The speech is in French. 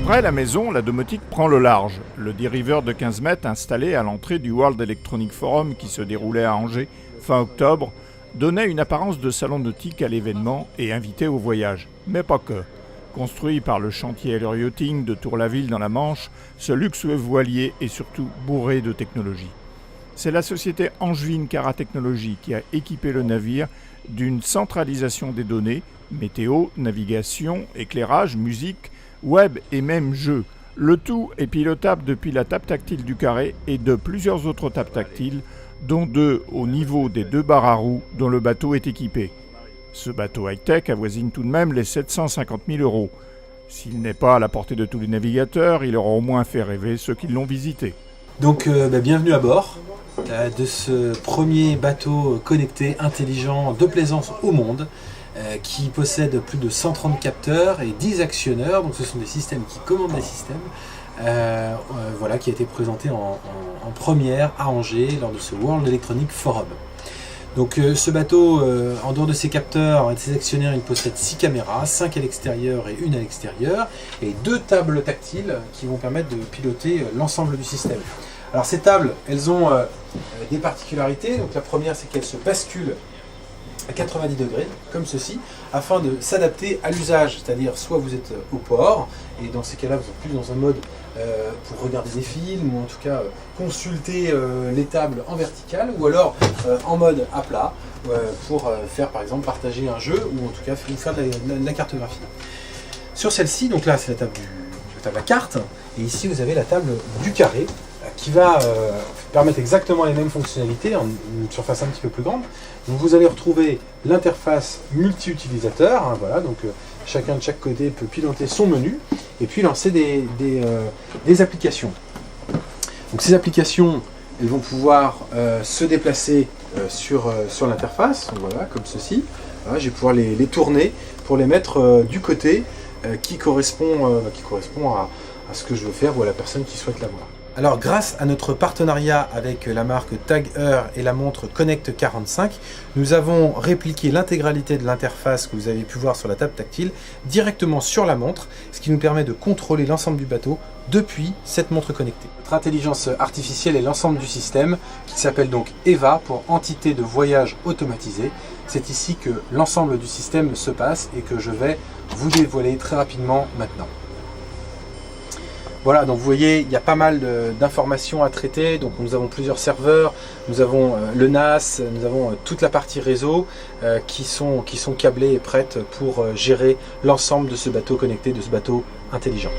Après la maison, la domotique prend le large. Le dériveur de 15 mètres installé à l'entrée du World Electronic Forum qui se déroulait à Angers fin octobre donnait une apparence de salon nautique à l'événement et invitait au voyage. Mais pas que. Construit par le chantier Heller Yachting de Tour-la-Ville dans la Manche, ce luxueux voilier est surtout bourré de technologie. C'est la société angevine Cara Technologies qui a équipé le navire d'une centralisation des données, météo, navigation, éclairage, musique, web et même jeux. Le tout est pilotable depuis la table tactile du carré et de plusieurs autres tables tactiles, dont 2 au niveau des 2 barres à roues dont le bateau est équipé. Ce bateau high-tech avoisine tout de même les 750 000 €. S'il n'est pas à la portée de tous les navigateurs, il aura au moins fait rêver ceux qui l'ont visité. Donc bienvenue à bord de ce premier bateau connecté, intelligent, de plaisance au monde, qui possède plus de 130 capteurs et 10 actionneurs. Donc ce sont des systèmes qui commandent les systèmes. Voilà, qui a été présenté en première à Angers lors de ce World Electronic Forum. Donc ce bateau, en dehors de ses capteurs et de ses actionnaires, il possède 6 caméras, 5 à l'extérieur et 1 à l'extérieur, et 2 tables tactiles qui vont permettre de piloter l'ensemble du système. Alors ces tables, elles ont des particularités. Donc la première, c'est qu'elles se basculent à 90 degrés, comme ceci, afin de s'adapter à l'usage, c'est-à-dire soit vous êtes au port, et dans ces cas-là, vous êtes plus dans un mode pour regarder des films, ou en tout cas consulter les tables en verticale, ou alors en mode à plat, pour faire par exemple partager un jeu, ou en tout cas faire de la cartographie. Sur celle-ci, donc là c'est la table à carte, et ici vous avez la table du carré, qui va permettre exactement les mêmes fonctionnalités en une surface un petit peu plus grande. Donc vous allez retrouver l'interface multi-utilisateur, hein, voilà, donc chacun de chaque côté peut piloter son menu et puis lancer des applications. Donc ces applications, elles vont pouvoir se déplacer sur l'interface, voilà, comme ceci. Voilà, je vais pouvoir les tourner pour les mettre du côté qui correspond à ce que je veux faire ou à la personne qui souhaite l'avoir. Alors grâce à notre partenariat avec la marque TAG Heuer et la montre Connect 45, nous avons répliqué l'intégralité de l'interface que vous avez pu voir sur la table tactile directement sur la montre, ce qui nous permet de contrôler l'ensemble du bateau depuis cette montre connectée. Notre intelligence artificielle est l'ensemble du système qui s'appelle donc EVA pour entité de voyage automatisée. C'est ici que l'ensemble du système se passe et que je vais vous dévoiler très rapidement maintenant. Voilà, donc vous voyez, il y a pas mal d'informations à traiter. Donc nous avons plusieurs serveurs, nous avons le NAS, nous avons toute la partie réseau qui sont câblées et prêtes pour gérer l'ensemble de ce bateau connecté, de ce bateau intelligent.